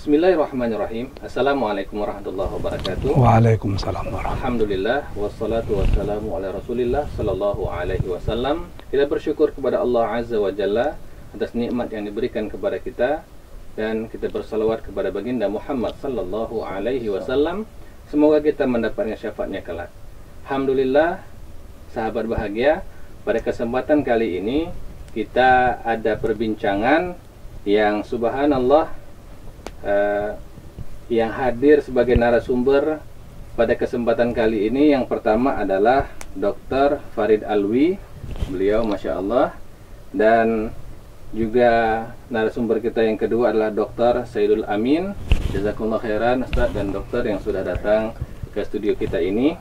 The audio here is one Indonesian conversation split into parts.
Bismillahirrahmanirrahim. Assalamualaikum warahmatullahi wabarakatuh. Waalaikumsalam warahmatullahi. Alhamdulillah wassalatu wassalamu ala Rasulillah sallallahu alaihi wasallam. Kita bersyukur kepada Allah Azza wa Jalla atas nikmat yang diberikan kepada kita, dan kita bersalawat kepada baginda Muhammad sallallahu alaihi wasallam. Semoga kita mendapatkan syafaatnya kelak. Alhamdulillah, sahabat bahagia, pada kesempatan kali ini kita ada perbincangan yang subhanallah, yang hadir sebagai narasumber pada kesempatan kali ini. Yang pertama adalah Dr. Farid Alwi, beliau Masya Allah. Dan juga narasumber kita yang kedua adalah Dr. Saidul Amin. Jazakumullah khairan Ustaz dan dokter yang sudah datang ke studio kita ini.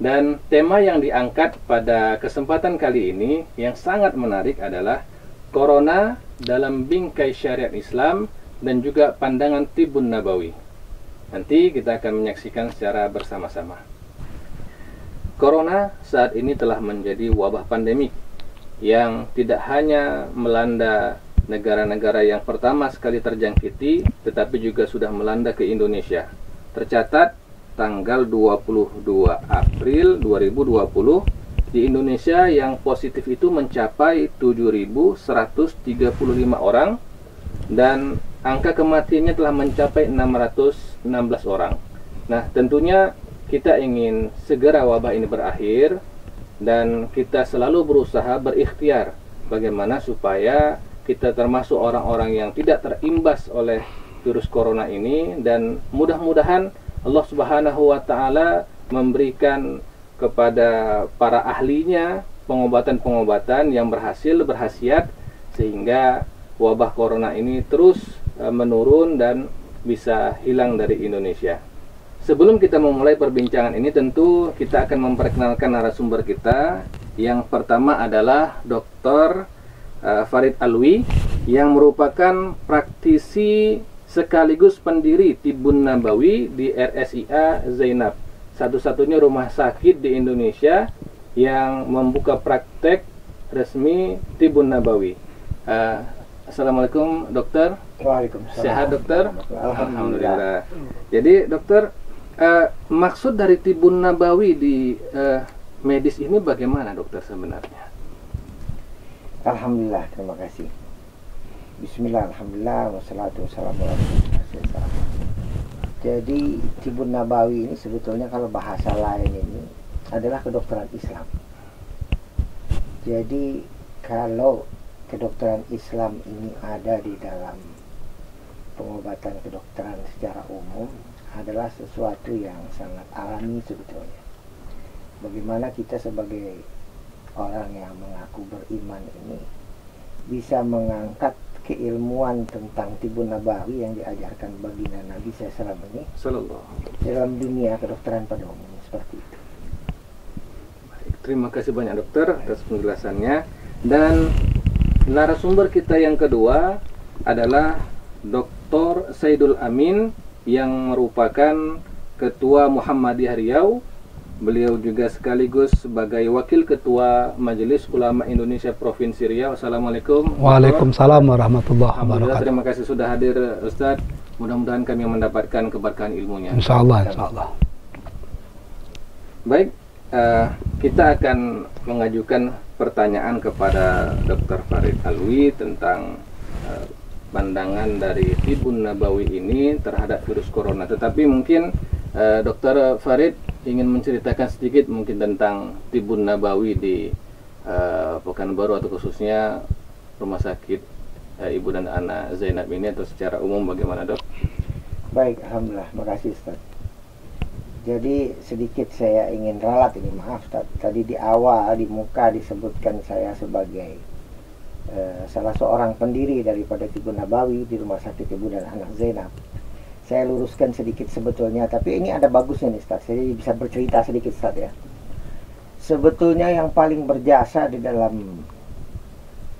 Dan tema yang diangkat pada kesempatan kali ini yang sangat menarik adalah Corona dalam bingkai syariat Islam dan juga pandangan Tibun Nabawi. Nanti kita akan menyaksikan secara bersama-sama. Corona saat ini telah menjadi wabah pandemik yang tidak hanya melanda negara-negara yang pertama sekali terjangkiti, tetapi juga sudah melanda ke Indonesia. Tercatat tanggal 22 April 2020 di Indonesia yang positif itu mencapai 7.135 orang, dan angka kematiannya telah mencapai 616 orang. Nah, tentunya kita ingin segera wabah ini berakhir, dan kita selalu berusaha berikhtiar bagaimana supaya kita termasuk orang-orang yang tidak terimbas oleh virus corona ini, dan mudah-mudahan Allah Subhanahu wa Ta'ala memberikan kepada para ahlinya pengobatan-pengobatan yang berhasiat sehingga wabah corona ini terus menurun dan bisa hilang dari Indonesia. Sebelum kita memulai perbincangan ini, tentu kita akan memperkenalkan narasumber kita. Yang pertama adalah Dr. Farid Alwi, yang merupakan praktisi sekaligus pendiri Tibun Nabawi di RSIA Zainab, satu-satunya rumah sakit di Indonesia yang membuka praktek resmi Tibun Nabawi. Assalamualaikum dokter. Waalaikumsalam. Sehat dokter? Alhamdulillah. Jadi dokter, maksud dari Tibun Nabawi di medis ini bagaimana dokter sebenarnya? Alhamdulillah, terima kasih. Bismillah, alhamdulillah, wassalatu wassalamu ala rasulillah. Jadi Tibun Nabawi ini sebetulnya kalau bahasa lain ini adalah kedokteran Islam. Jadi kalau kedokteran Islam ini ada di dalam pengobatan kedokteran secara umum adalah sesuatu yang sangat alami sebetulnya. Bagaimana kita sebagai orang yang mengaku beriman ini bisa mengangkat keilmuan tentang Tibun Nabawi yang diajarkan baginda Nabi SAW ini dalam dunia kedokteran pada umumnya, seperti itu. Baik, terima kasih banyak dokter atas penjelasannya. Dan narasumber kita yang kedua adalah Dr. Saidul Amin, yang merupakan Ketua Muhammadiyah Riau. Beliau juga sekaligus sebagai Wakil Ketua Majelis Ulama Indonesia Provinsi Riau. Assalamualaikum. Waalaikumsalam warahmatullahi wabarakatuh. Terima kasih sudah hadir Ustadz. Mudah-mudahan kami mendapatkan keberkahan ilmunya. Insyaallah, insyaallah. Baik, kita akan mengajukan pertanyaan kepada Dr. Farid Alwi tentang pandangan dari Tibun Nabawi ini terhadap virus corona. Tetapi mungkin Dr. Farid ingin menceritakan sedikit mungkin tentang Tibun Nabawi di Pekanbaru, atau khususnya Rumah Sakit Ibu dan Anak Zainab ini, atau secara umum bagaimana dok? Baik, alhamdulillah, makasih Ustaz. Jadi sedikit saya ingin ralat ini, maaf Ustaz. Tadi di awal di muka disebutkan saya sebagai salah seorang pendiri daripada Tibun Nabawi di Rumah Sakit Ibu dan Anak Zainab. Saya luruskan sedikit sebetulnya, tapi ini ada bagusnya nih Ustaz, jadi bisa bercerita sedikit Ustaz ya. Sebetulnya yang paling berjasa di dalam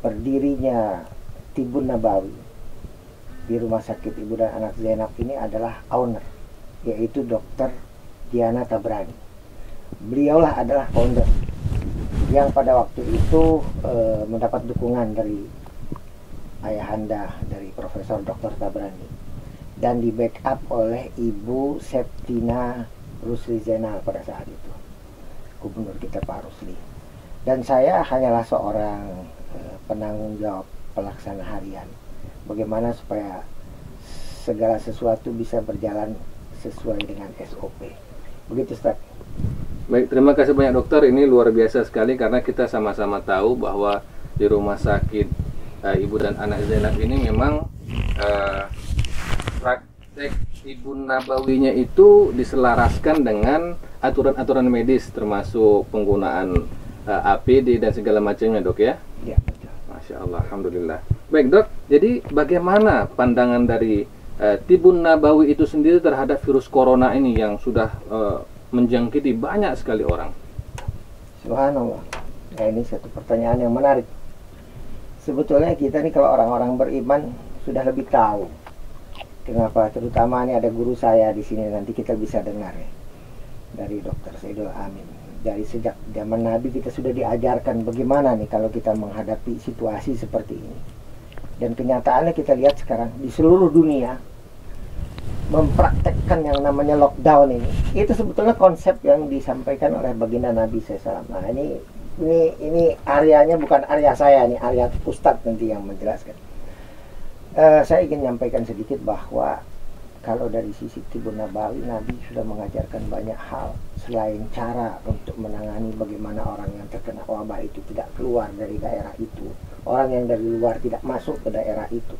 berdirinya Tibun Nabawi di Rumah Sakit Ibu dan Anak Zainab ini adalah owner, yaitu Dr. Diana Tabrani. Beliaulah adalah founder yang pada waktu itu mendapat dukungan dari ayahanda dari Profesor Dr. Tabrani. dan di backup oleh Ibu Septina Rusli Zainal pada saat itu, gubernur kita Pak Rusli. Dan saya hanyalah seorang penanggung jawab pelaksana harian. Bagaimana supaya segala sesuatu bisa berjalan sesuai dengan SOP. Begitu, Ustaz. Baik, terima kasih banyak dokter. Ini luar biasa sekali karena kita sama-sama tahu bahwa di rumah sakit ibu dan anak Zainab ini memang praktek ibu nabawinya itu diselaraskan dengan aturan-aturan medis, termasuk penggunaan APD dan segala macamnya, dok ya? Ya, betul. Masya Allah, alhamdulillah. Baik dok, jadi bagaimana pandangan dari tibun nabawi itu sendiri terhadap virus corona ini yang sudah menjangkiti banyak sekali orang? Subhanallah. Nah, ini satu pertanyaan yang menarik. Sebetulnya kita nih kalau orang-orang beriman sudah lebih tahu. Kenapa? Terutama ini ada guru saya di sini, nanti kita bisa dengar ya, dari Dr. Saidul Amin. Dari sejak zaman Nabi kita sudah diajarkan bagaimana nih kalau kita menghadapi situasi seperti ini. Dan kenyataannya kita lihat sekarang di seluruh dunia mempraktekkan yang namanya lockdown ini. Itu sebetulnya konsep yang disampaikan oleh baginda Nabi SAW. Nah, ini areanya bukan area saya, nih area Ustadz nanti yang menjelaskan. Saya ingin menyampaikan sedikit bahwa kalau dari sisi tibun nabawi, Nabi sudah mengajarkan banyak hal selain cara untuk menangani bagaimana orang yang terkena wabah itu tidak keluar dari daerah itu, orang yang dari luar tidak masuk ke daerah itu.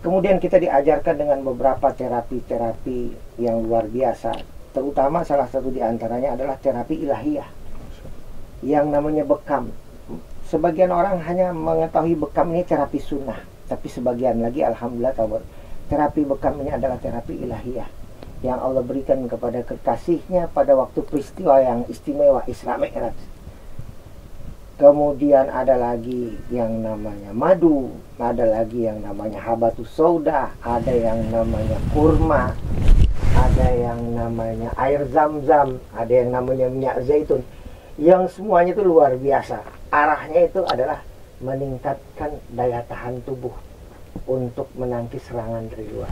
Kemudian kita diajarkan dengan beberapa terapi-terapi yang luar biasa, terutama salah satu diantaranya adalah terapi ilahiyah yang namanya bekam. Sebagian orang hanya mengetahui bekam ini terapi sunnah, tapi sebagian lagi alhamdulillah tahu terapi bekam ini adalah terapi ilahiyah yang Allah berikan kepada kekasihnya pada waktu peristiwa yang istimewa Isra Mi'raj. Kemudian ada lagi yang namanya madu, ada lagi yang namanya habatus sauda, ada yang namanya kurma, ada yang namanya air zam-zam, ada yang namanya minyak zaitun. Yang semuanya itu luar biasa. Arahnya itu adalah meningkatkan daya tahan tubuh untuk menangkis serangan dari luar.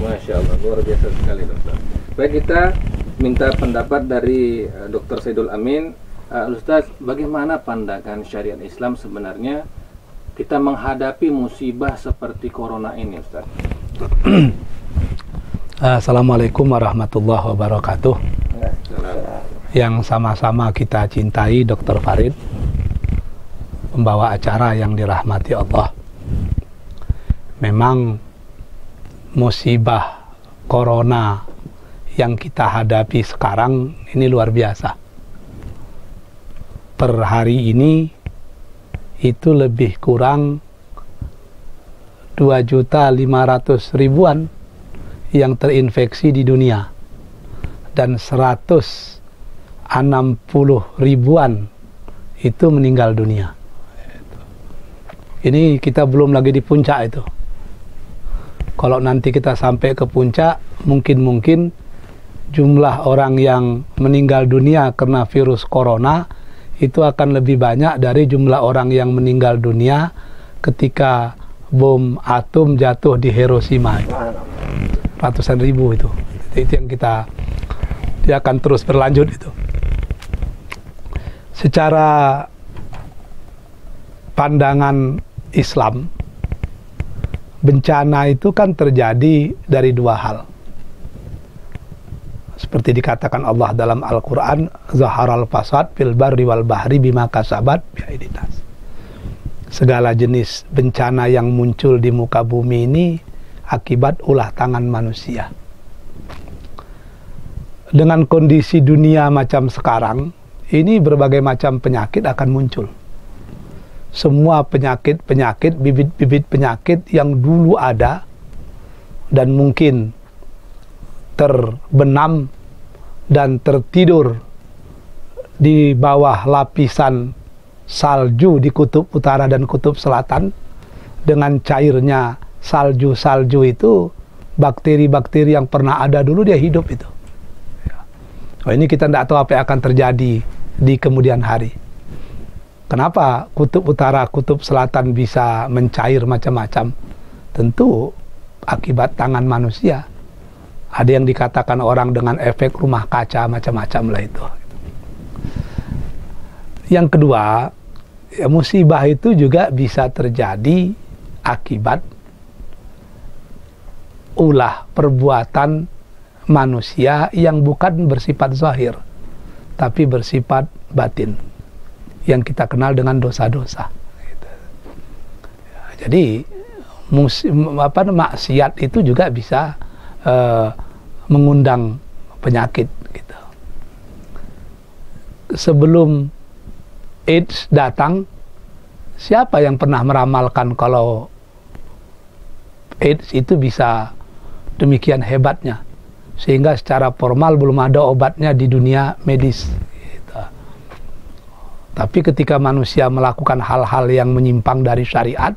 Masya Allah, luar biasa sekali dokter. Baik, kita minta pendapat dari Dr. Saidul Amin. Ustaz, bagaimana pandangan syariat Islam sebenarnya kita menghadapi musibah seperti corona ini, Ustaz? Assalamualaikum warahmatullahi wabarakatuh. Yang sama-sama kita cintai Dr. Farid, pembawa acara yang dirahmati Allah. Memang musibah corona yang kita hadapi sekarang ini luar biasa. Per hari ini itu lebih kurang 2.500.000-an yang terinfeksi di dunia, dan 160.000-an itu meninggal dunia. Ini kita belum lagi di puncak itu. Kalau nanti kita sampai ke puncak, mungkin jumlah orang yang meninggal dunia karena virus corona itu akan lebih banyak dari jumlah orang yang meninggal dunia ketika bom atom jatuh di Hiroshima. Ratusan ribu itu. Itu yang dia akan terus berlanjut itu. Secara pandangan Islam, bencana itu kan terjadi dari dua hal. Seperti dikatakan Allah dalam Al-Quran, Zaharal fasad fil barri wal bahri bima kasabat bi'aidinas. Segala jenis bencana yang muncul di muka bumi ini akibat ulah tangan manusia. Dengan kondisi dunia macam sekarang, ini berbagai macam penyakit akan muncul. Semua penyakit, bibit-bibit penyakit yang dulu ada dan mungkin terbenam dan tertidur di bawah lapisan salju di kutub utara dan kutub selatan. Dengan cairnya salju-salju itu, bakteri-bakteri yang pernah ada dulu dia hidup itu. Oh, ini kita tidak tahu apa yang akan terjadi di kemudian hari. Kenapa kutub utara, kutub selatan bisa mencair macam-macam? Tentu akibat tangan manusia. Ada yang dikatakan orang dengan efek rumah kaca, macam-macam lah itu. Yang kedua, ya, musibah itu juga bisa terjadi akibat ulah perbuatan manusia yang bukan bersifat zahir, tapi bersifat batin, yang kita kenal dengan dosa-dosa. Jadi maksiat itu juga bisa mengundang penyakit gitu. Sebelum AIDS datang, siapa yang pernah meramalkan kalau AIDS itu bisa demikian hebatnya, sehingga secara formal belum ada obatnya di dunia medis gitu. Tapi ketika manusia melakukan hal-hal yang menyimpang dari syariat,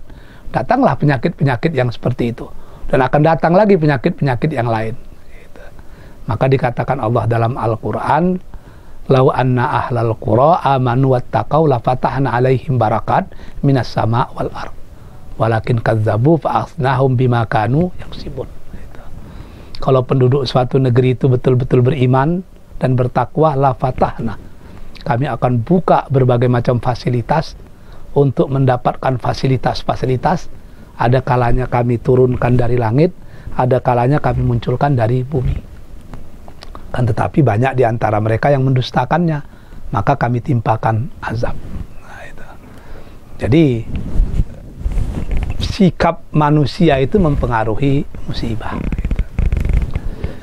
datanglah penyakit-penyakit yang seperti itu, dan akan datang lagi penyakit-penyakit yang lain gitu. Maka dikatakan Allah dalam Al-Quran, "Lau anna ahlal qura amanu wattaqau lafatahna alaihim barakat minas sama' wal ard walakin kadzabu fa'akhnahum bima kanu yaksibun." gitu. Kalau penduduk suatu negeri itu betul-betul beriman dan bertakwa, lafatahna, kami akan buka berbagai macam fasilitas untuk mendapatkan fasilitas-fasilitas. Ada kalanya kami turunkan dari langit, ada kalanya kami munculkan dari bumi. Kan tetapi banyak di antara mereka yang mendustakannya, maka kami timpakan azab. Nah, itu. Jadi sikap manusia itu mempengaruhi musibah.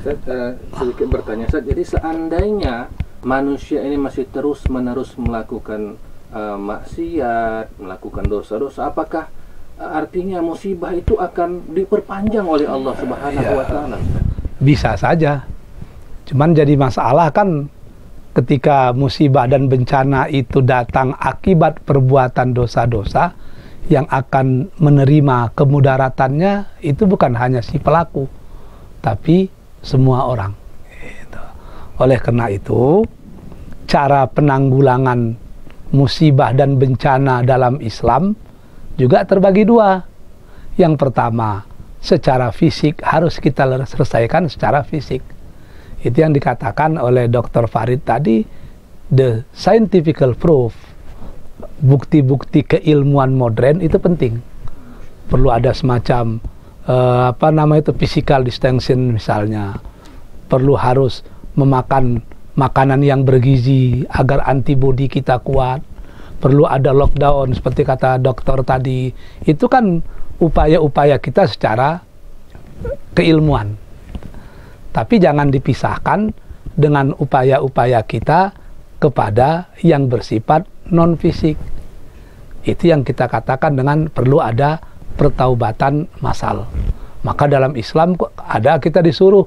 Sedikit bertanya, jadi seandainya manusia ini masih terus-menerus melakukan maksiat, melakukan dosa-dosa, apakah artinya musibah itu akan diperpanjang oleh Allah Subhanahu wa Ta'ala? Bisa saja. Cuman jadi masalah kan ketika musibah dan bencana itu datang akibat perbuatan dosa-dosa, yang akan menerima kemudaratannya itu bukan hanya si pelaku, tapi semua orang. Gitu. Oleh karena itu, cara penanggulangan musibah dan bencana dalam Islam juga terbagi dua. Yang pertama, secara fisik harus kita selesaikan secara fisik. Itu yang dikatakan oleh Dr. Farid tadi, the scientific proof, bukti-bukti keilmuan modern itu penting. Perlu ada semacam physical distancing misalnya. Perlu harus memakan makanan yang bergizi agar antibodi kita kuat. Perlu ada lockdown seperti kata dokter tadi. Itu kan upaya-upaya kita secara keilmuan. Tapi jangan dipisahkan dengan upaya-upaya kita kepada yang bersifat non-fisik. Itu yang kita katakan dengan perlu ada pertaubatan massal. Maka dalam Islam ada kita disuruh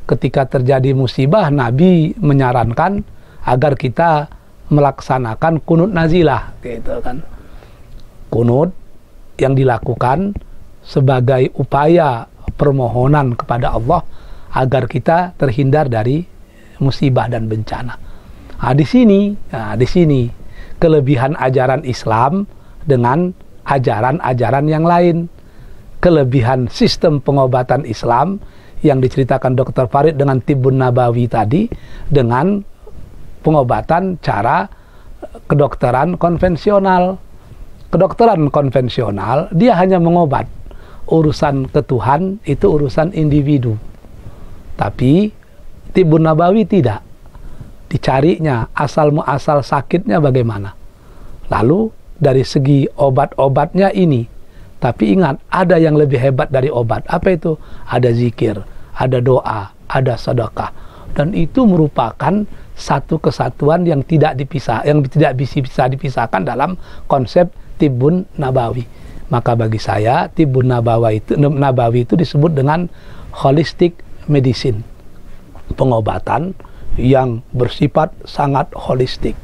ketika terjadi musibah, Nabi menyarankan agar kita melaksanakan kunut nazilah, gitu kan. Kunut yang dilakukan sebagai upaya permohonan kepada Allah agar kita terhindar dari musibah dan bencana. Di sini kelebihan ajaran Islam dengan ajaran-ajaran yang lain. Kelebihan sistem pengobatan Islam yang diceritakan Dr. Farid dengan Tibbun Nabawi tadi, dengan pengobatan cara kedokteran konvensional. Kedokteran konvensional dia hanya mengobat. Urusan ke Tuhan itu urusan individu. Tapi Tibbun Nabawi tidak. Dicarinya asal muasal sakitnya bagaimana. Lalu dari segi obat-obatnya ini. Tapi ingat, ada yang lebih hebat dari obat. Apa itu? Ada zikir, ada doa, ada sedekah. Dan itu merupakan satu kesatuan yang tidak bisa dipisahkan dalam konsep Tibbun Nabawi. Maka bagi saya Tibbun Nabawi itu disebut dengan holistic medicine, pengobatan yang bersifat sangat holistik,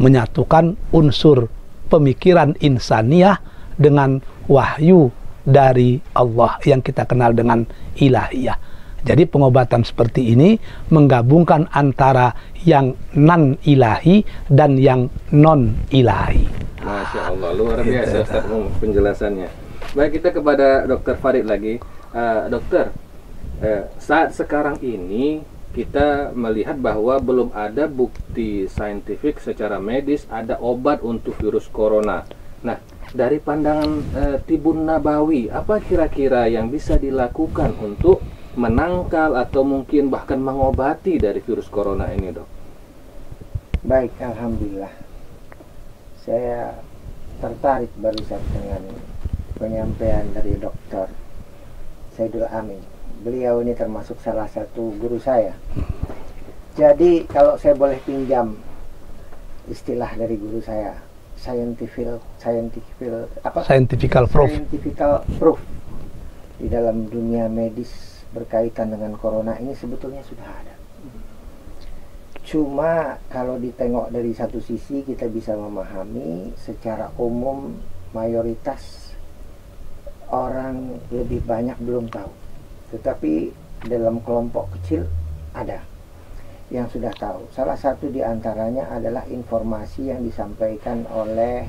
menyatukan unsur pemikiran insaniah dengan wahyu dari Allah yang kita kenal dengan ilahiyah. Jadi pengobatan seperti ini menggabungkan antara yang non-ilahi dan yang non-ilahi. Masya Allah, luar biasa Ustaz penjelasannya. Baik, kita kepada Dr. Farid lagi. Dokter, saat sekarang ini kita melihat bahwa belum ada bukti saintifik secara medis ada obat untuk virus corona. Nah, dari pandangan Tibun Nabawi, apa kira-kira yang bisa dilakukan untuk menangkal atau mungkin bahkan mengobati dari virus corona ini, Dok? Baik, alhamdulillah. Saya tertarik barusan dengan penyampaian dari Dr. Saidul Amin. Beliau ini termasuk salah satu guru saya. Jadi kalau saya boleh pinjam istilah dari guru saya, scientific proof di dalam dunia medis berkaitan dengan corona ini sebetulnya sudah ada. Cuma kalau ditengok dari satu sisi kita bisa memahami secara umum mayoritas orang lebih banyak belum tahu. Tetapi dalam kelompok kecil ada yang sudah tahu. Salah satu di antaranya adalah informasi yang disampaikan oleh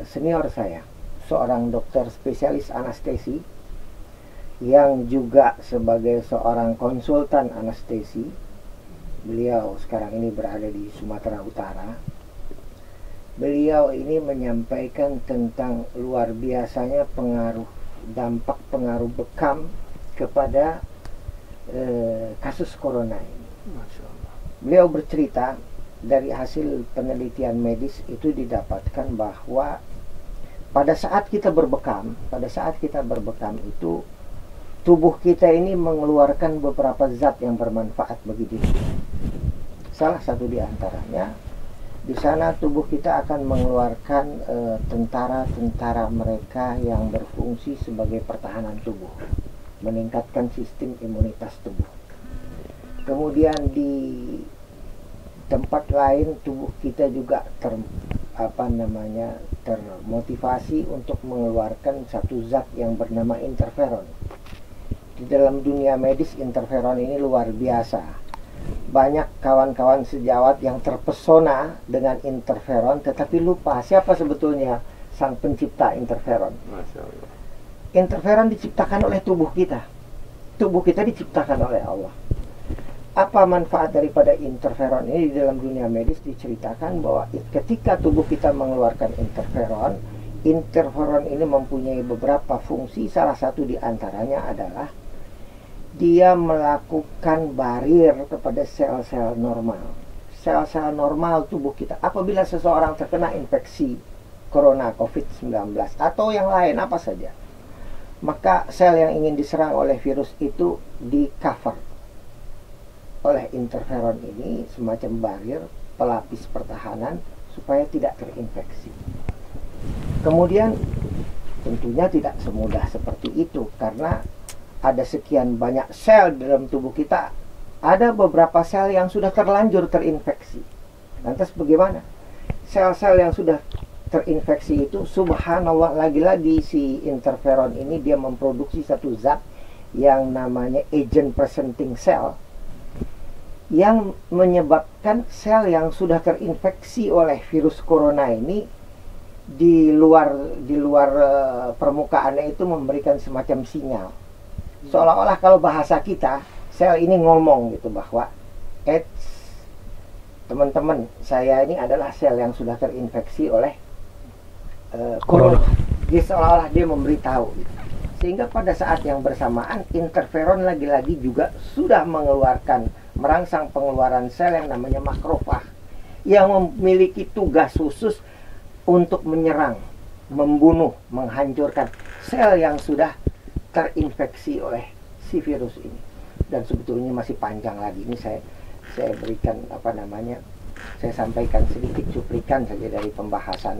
senior saya, seorang dokter spesialis anestesi yang juga sebagai seorang konsultan anestesi. Beliau sekarang ini berada di Sumatera Utara. Beliau ini menyampaikan tentang luar biasanya dampak pengaruh bekam kepada kasus corona ini. Masya Allah. Beliau bercerita dari hasil penelitian medis itu didapatkan bahwa pada saat kita berbekam itu tubuh kita ini mengeluarkan beberapa zat yang bermanfaat bagi diri. Salah satu di antaranya, di sana tubuh kita akan mengeluarkan tentara-tentara mereka yang berfungsi sebagai pertahanan tubuh, meningkatkan sistem imunitas tubuh. Kemudian di tempat lain tubuh kita juga termotivasi untuk mengeluarkan satu zat yang bernama interferon. Di dalam dunia medis interferon ini luar biasa. Banyak kawan-kawan sejawat yang terpesona dengan interferon tetapi lupa siapa sebetulnya sang pencipta interferon. Masya Allah. Interferon diciptakan oleh tubuh kita. Tubuh kita diciptakan oleh Allah. Apa manfaat daripada interferon ini? Di dalam dunia medis diceritakan bahwa ketika tubuh kita mengeluarkan interferon, interferon ini mempunyai beberapa fungsi. Salah satu di antaranya adalah dia melakukan barier kepada sel-sel normal. Sel-sel normal tubuh kita. Apabila seseorang terkena infeksi corona COVID-19 atau yang lain apa saja, maka sel yang ingin diserang oleh virus itu di cover oleh interferon ini, semacam barier, pelapis pertahanan supaya tidak terinfeksi. Kemudian tentunya tidak semudah seperti itu karena ada sekian banyak sel dalam tubuh kita. Ada beberapa sel yang sudah terlanjur terinfeksi. Lantas bagaimana? Sel-sel yang sudah terinfeksi itu, subhanallah, lagi-lagi si interferon ini dia memproduksi satu zat yang namanya agent presenting cell, yang menyebabkan sel yang sudah terinfeksi oleh virus corona ini di luar permukaannya itu memberikan semacam sinyal. Seolah-olah kalau bahasa kita, sel ini ngomong gitu bahwa teman-teman, saya ini adalah sel yang sudah terinfeksi oleh corona. Dia seolah-olah dia memberitahu gitu. Sehingga pada saat yang bersamaan interferon lagi-lagi juga sudah merangsang pengeluaran sel yang namanya makrofag, yang memiliki tugas khusus untuk menyerang, membunuh, menghancurkan sel yang sudah terinfeksi oleh si virus ini. Dan sebetulnya masih panjang lagi. Ini saya berikan saya sampaikan sedikit cuplikan saja dari pembahasan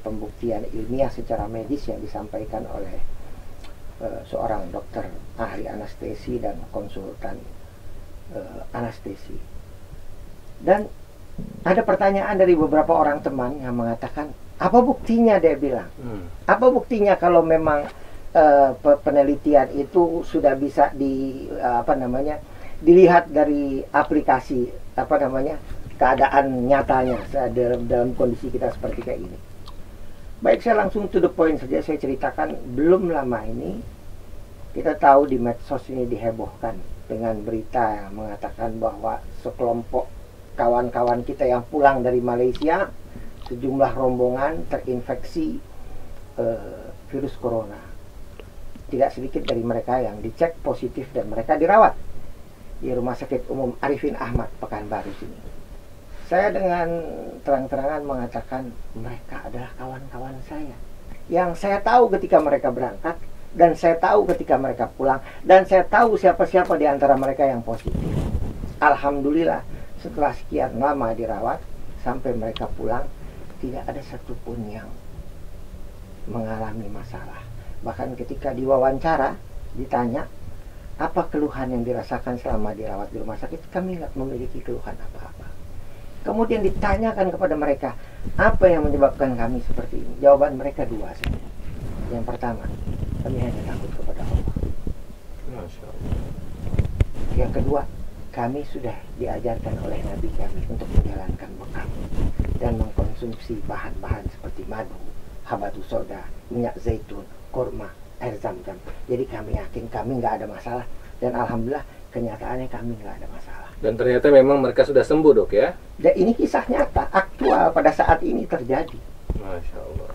pembuktian ilmiah secara medis yang disampaikan oleh seorang dokter ahli anestesi dan konsultan anestesi. Dan ada pertanyaan dari beberapa orang teman yang mengatakan, apa buktinya, dia bilang, apa buktinya kalau memang penelitian itu sudah bisa dilihat dari aplikasi keadaan nyatanya dalam kondisi kita seperti kayak ini. Baik, saya langsung to the point saja. Saya ceritakan, belum lama ini kita tahu di medsos ini dihebohkan dengan berita yang mengatakan bahwa sekelompok kawan-kawan kita yang pulang dari Malaysia, sejumlah rombongan terinfeksi virus corona. Tidak sedikit dari mereka yang dicek positif dan mereka dirawat di Rumah Sakit Umum Arifin Ahmad, Pekanbaru sini. Saya dengan terang-terangan mengatakan mereka adalah kawan-kawan saya, yang saya tahu ketika mereka berangkat, dan saya tahu ketika mereka pulang, dan saya tahu siapa-siapa di antara mereka yang positif. Alhamdulillah, setelah sekian lama dirawat sampai mereka pulang, tidak ada satupun yang mengalami masalah. Bahkan ketika diwawancara ditanya apa keluhan yang dirasakan selama dirawat di rumah sakit, kami nggak memiliki keluhan apa-apa. Kemudian ditanyakan kepada mereka, apa yang menyebabkan kami seperti ini? Jawaban mereka dua saja. Yang pertama, kami hanya takut kepada Allah. Masya Allah. Yang kedua, kami sudah diajarkan oleh Nabi kami untuk menjalankan bekal dan mengkonsumsi bahan-bahan seperti madu, habatus soda, minyak zaitun, kurma, air zam-zam. Jadi kami yakin kami nggak ada masalah, dan alhamdulillah kenyataannya kami nggak ada masalah. Dan ternyata memang mereka sudah sembuh, dok ya? Dan ini kisah nyata, aktual pada saat ini terjadi. Masya Allah.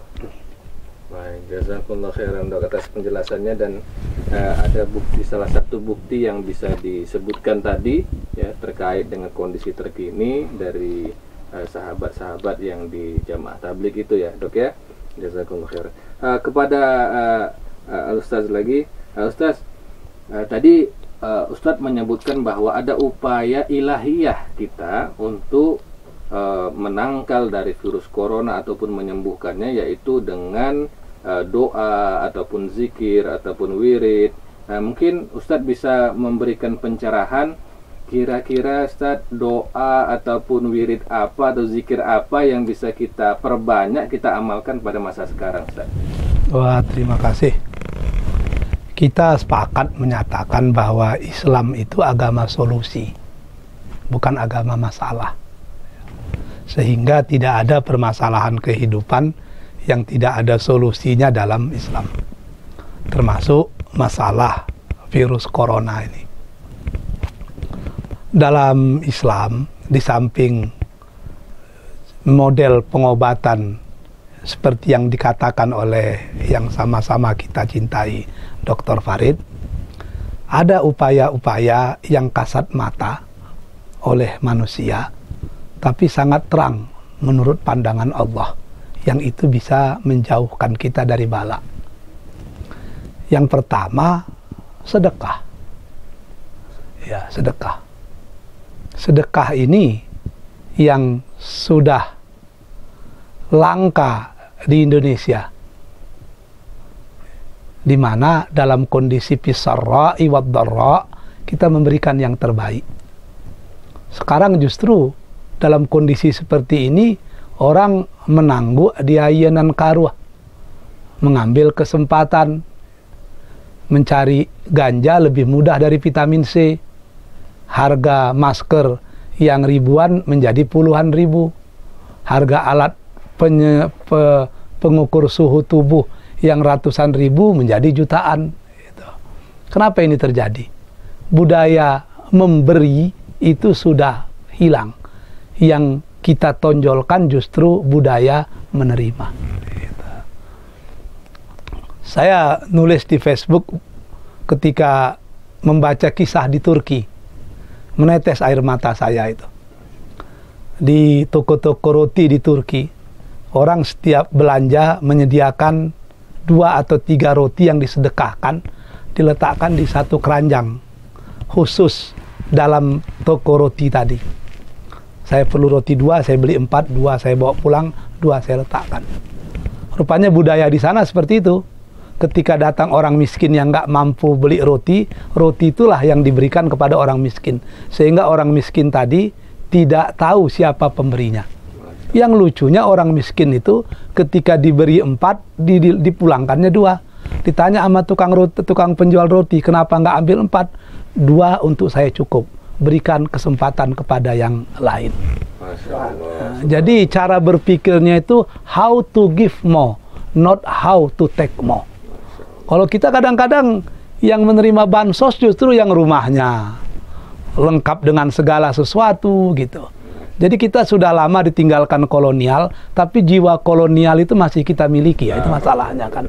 Baik, jazakumullah khairan, dok, atas penjelasannya. Dan ada bukti, salah satu bukti yang bisa disebutkan tadi ya, terkait dengan kondisi terkini dari sahabat-sahabat yang di jamaah tabligh itu ya, dok ya. Jazakumullah khairan. Kepada Ustaz lagi, Ustaz, tadi Ustadz menyebutkan bahwa ada upaya ilahiyah kita untuk menangkal dari virus corona ataupun menyembuhkannya, yaitu dengan doa ataupun zikir ataupun wirid. Nah, mungkin Ustadz bisa memberikan pencerahan, kira-kira Ustadz, doa ataupun wirid apa atau zikir apa yang bisa kita perbanyak, kita amalkan pada masa sekarang, Ustadz? Wah, terima kasih. Kita sepakat menyatakan bahwa Islam itu agama solusi, bukan agama masalah. Sehingga tidak ada permasalahan kehidupan yang tidak ada solusinya dalam Islam. Termasuk masalah virus corona ini. Dalam Islam, di samping model pengobatan seperti yang dikatakan oleh yang sama-sama kita cintai, Dr. Farid, ada upaya-upaya yang kasat mata oleh manusia, tapi sangat terang menurut pandangan Allah, yang itu bisa menjauhkan kita dari bala. Yang pertama, sedekah. Ya, sedekah. Sedekah ini yang sudah langka di Indonesia, di mana dalam kondisi pisarra'i wad-dharra kita memberikan yang terbaik. Sekarang justru dalam kondisi seperti ini orang menangguk di ayanan karuah, mengambil kesempatan mencari ganja lebih mudah dari vitamin C. Harga masker yang ribuan menjadi puluhan ribu. Harga alat pengukur suhu tubuh yang ratusan ribu menjadi jutaan. Kenapa ini terjadi? Budaya memberi itu sudah hilang. Yang kita tonjolkan justru budaya menerima. Saya nulis di Facebook ketika membaca kisah di Turki. Menetes air mata saya itu. Di toko-toko roti di Turki, orang setiap belanja menyediakan 2 atau 3 roti yang disedekahkan, diletakkan di satu keranjang khusus dalam toko roti tadi. Saya perlu roti 2, saya beli 4, 2 saya bawa pulang, 2 saya letakkan. Rupanya budaya di sana seperti itu. Ketika datang orang miskin yang nggak mampu beli roti, roti itulah yang diberikan kepada orang miskin. Sehingga orang miskin tadi tidak tahu siapa pemberinya. Yang lucunya orang miskin itu ketika diberi 4, dipulangkannya 2. Ditanya sama tukang penjual roti, kenapa nggak ambil 4? 2 untuk saya cukup. Berikan kesempatan kepada yang lain. Masya Allah. Jadi cara berpikirnya itu how to give more, not how to take more. Kalau kita kadang-kadang yang menerima bansos justru yang rumahnya lengkap dengan segala sesuatu gitu. Jadi kita sudah lama ditinggalkan kolonial, tapi jiwa kolonial itu masih kita miliki ya, itu masalahnya kan.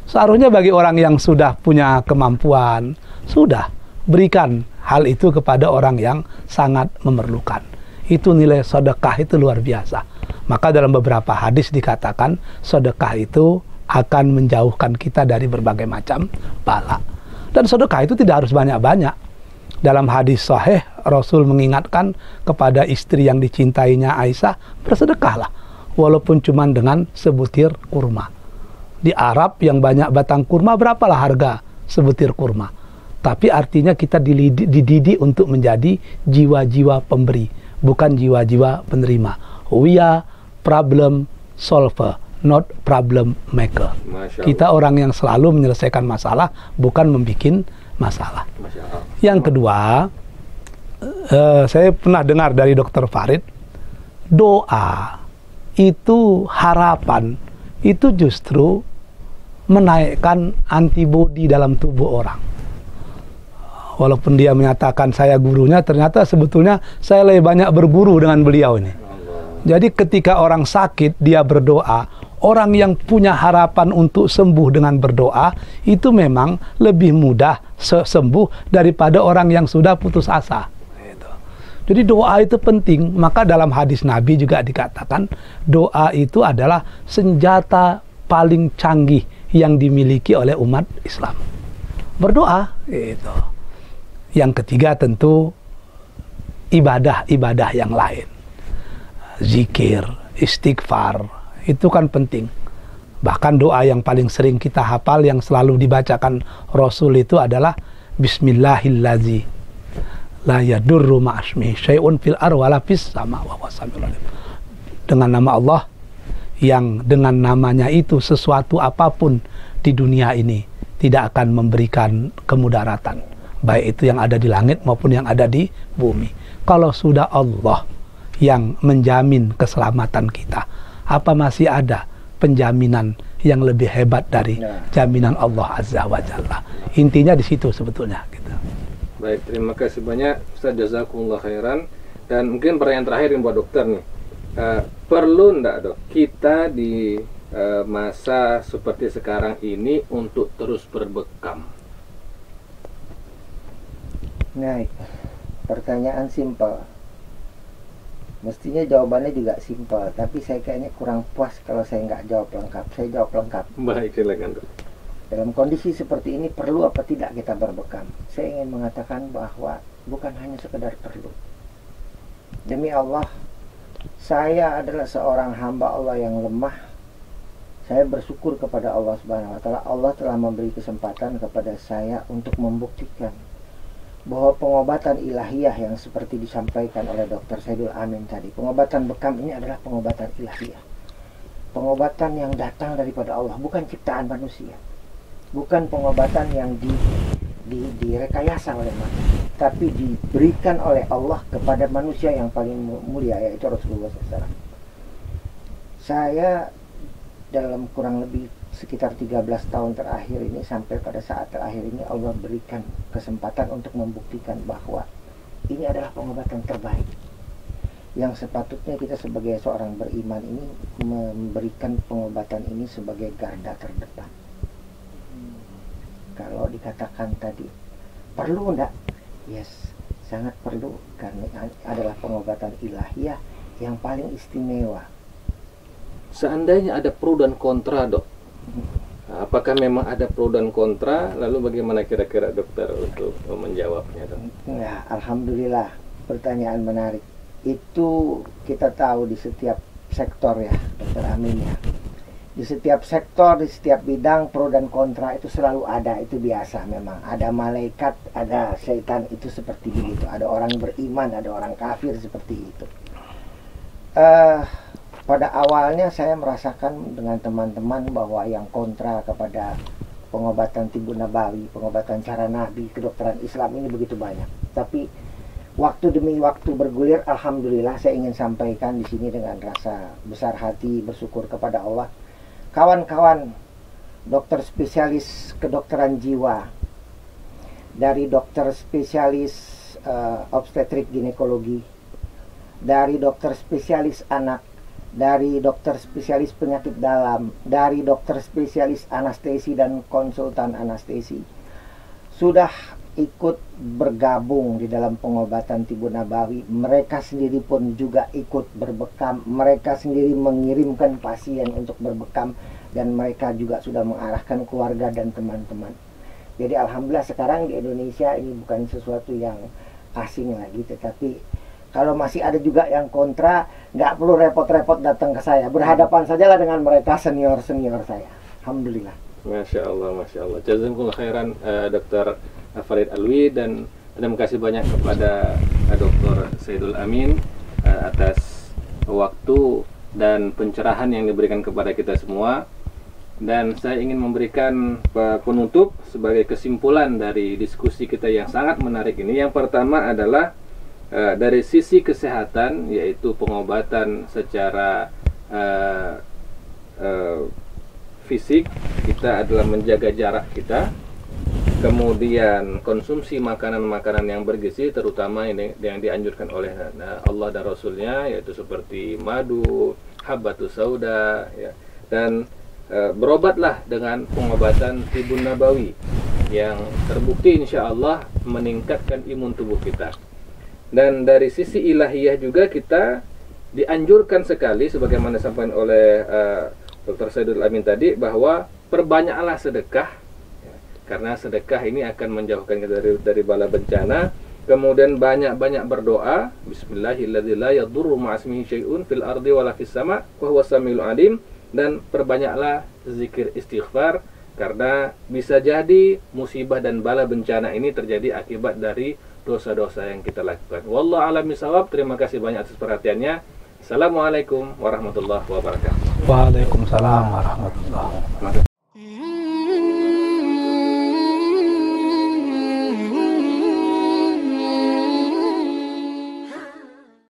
Seharusnya bagi orang yang sudah punya kemampuan, sudah berikan hal itu kepada orang yang sangat memerlukan. Itu nilai sedekah itu luar biasa. Maka dalam beberapa hadis dikatakan sedekah itu akan menjauhkan kita dari berbagai macam bala. Dan sedekah itu tidak harus banyak-banyak. Dalam hadis sahih, Rasul mengingatkan kepada istri yang dicintainya Aisyah, bersedekahlah, walaupun cuma dengan sebutir kurma. Di Arab yang banyak batang kurma, berapalah harga sebutir kurma? Tapi artinya kita dididik untuk menjadi jiwa-jiwa pemberi, bukan jiwa-jiwa penerima. We are problem solver, not problem maker. Kita orang yang selalu menyelesaikan masalah, bukan membuat masalah. Yang kedua, saya pernah dengar dari Dr. Farid, doa itu, harapan itu justru menaikkan antibodi dalam tubuh orang. Walaupun dia menyatakan saya gurunya, ternyata sebetulnya saya lebih banyak berguru dengan beliau ini. Jadi ketika orang sakit, dia berdoa, orang yang punya harapan untuk sembuh dengan berdoa, itu memang lebih mudah sembuh daripada orang yang sudah putus asa. Jadi doa itu penting. Maka dalam hadis Nabi juga dikatakan, doa itu adalah senjata paling canggih yang dimiliki oleh umat Islam. Berdoa, itu. Yang ketiga tentu ibadah-ibadah yang lain. Zikir, istighfar, itu kan penting. Bahkan doa yang paling sering kita hafal, yang selalu dibacakan Rasul itu adalah Bismillahillazi la yadurru ma'asmihi syai'un fil ardi wala fis sama wa wasamil. Dengan nama Allah yang dengan namanya itu sesuatu apapun di dunia ini tidak akan memberikan kemudaratan, baik itu yang ada di langit maupun yang ada di bumi. Kalau sudah Allah yang menjamin keselamatan kita, apa masih ada penjaminan yang lebih hebat dari jaminan Allah Azza wa Jalla? Intinya di situ sebetulnya gitu. Baik, terima kasih banyak Ustaz, jazakumullah khairan. Dan mungkin pertanyaan terakhir buat dokter nih, perlu enggak dok kita di masa seperti sekarang ini untuk terus berbekam? Nah, pertanyaan simpel. Mestinya jawabannya juga simpel, tapi saya kayaknya kurang puas kalau saya nggak jawab lengkap. Saya jawab lengkap. Baik, silakan dok. Dalam kondisi seperti ini perlu apa tidak kita berbekam? Saya ingin mengatakan bahwa bukan hanya sekedar perlu. Demi Allah, saya adalah seorang hamba Allah yang lemah. Saya bersyukur kepada Allah Subhanahu wa taala. Allah telah memberi kesempatan kepada saya untuk membuktikan bahwa pengobatan ilahiyah yang seperti disampaikan oleh Dr. Saidul Amin tadi, pengobatan bekam ini adalah pengobatan ilahiyah, pengobatan yang datang daripada Allah, bukan ciptaan manusia, bukan pengobatan yang direkayasa oleh manusia, tapi diberikan oleh Allah kepada manusia yang paling mulia, yaitu Rasulullah SAW. Saya dalam kurang lebih sekitar 13 tahun terakhir ini, sampai pada saat terakhir ini, Allah berikan kesempatan untuk membuktikan bahwa ini adalah pengobatan terbaik yang sepatutnya kita sebagai seorang beriman ini memberikan pengobatan ini sebagai garda terdepan. Kalau dikatakan tadi perlu enggak? Yes, sangat perlu, karena adalah pengobatan ilahiyah yang paling istimewa. Seandainya ada pro dan kontra dok, apakah memang ada pro dan kontra? Lalu bagaimana kira-kira dokter untuk menjawabnya dok? Nah, alhamdulillah, pertanyaan menarik. Itu kita tahu di setiap sektor ya, Dokter Amin ya. Di setiap sektor, di setiap bidang, pro dan kontra itu selalu ada, itu biasa memang. Ada malaikat, ada setan, itu seperti begitu. Ada orang beriman, ada orang kafir, seperti itu. Pada awalnya saya merasakan dengan teman-teman bahwa yang kontra kepada pengobatan Tibbun Nabawi, pengobatan cara Nabi, kedokteran Islam ini begitu banyak. Tapi waktu demi waktu bergulir, alhamdulillah saya ingin sampaikan di sini dengan rasa besar hati, bersyukur kepada Allah kawan-kawan dokter spesialis kedokteran jiwa, dari dokter spesialis obstetrik ginekologi, dari dokter spesialis anak, dari dokter spesialis penyakit dalam, dari dokter spesialis anestesi dan konsultan anestesi, sudah ikut bergabung di dalam pengobatan Tibun Nabawi. Mereka sendiri pun juga ikut berbekam, mereka sendiri mengirimkan pasien untuk berbekam, dan mereka juga sudah mengarahkan keluarga dan teman-teman. Jadi alhamdulillah sekarang di Indonesia ini bukan sesuatu yang asing lagi, tetapi kalau masih ada juga yang kontra, nggak perlu repot-repot datang ke saya, berhadapan sajalah dengan mereka senior-senior saya. Alhamdulillah. Masya Allah, Masya Allah. Jazakumullah khairan Dr. Farid Alwi, dan terima kasih banyak kepada Dr. Saidul Amin atas waktu dan pencerahan yang diberikan kepada kita semua. Dan saya ingin memberikan penutup sebagai kesimpulan dari diskusi kita yang sangat menarik ini. Yang pertama adalah dari sisi kesehatan, yaitu pengobatan secara fisik, kita adalah menjaga jarak kita, kemudian konsumsi makanan-makanan yang bergizi, terutama ini yang dianjurkan oleh Allah dan Rasulnya, yaitu seperti madu, habbatus sauda, ya. Dan berobatlah dengan pengobatan Tibun Nabawi yang terbukti insya Allah meningkatkan imun tubuh kita. Dan dari sisi ilahiyah juga kita dianjurkan sekali, sebagaimana disampaikan oleh Dr. Saidul Amin tadi, bahwa perbanyaklah sedekah, ya, karena sedekah ini akan menjauhkan kita dari bala bencana. Kemudian banyak-banyak berdoa, Bismillahirrahmanirrahim, la yadurru ma'asmihi syai'un fil ardi wala fis sama' wa huwas samiul alim. Dan perbanyaklah zikir istighfar, karena bisa jadi musibah dan bala bencana ini terjadi akibat dari dosa-dosa yang kita lakukan. Wallahu a'lam bishawab. Terima kasih banyak atas perhatiannya. Assalamualaikum warahmatullahi wabarakatuh. Waalaikumsalam warahmatullahi wabarakatuh.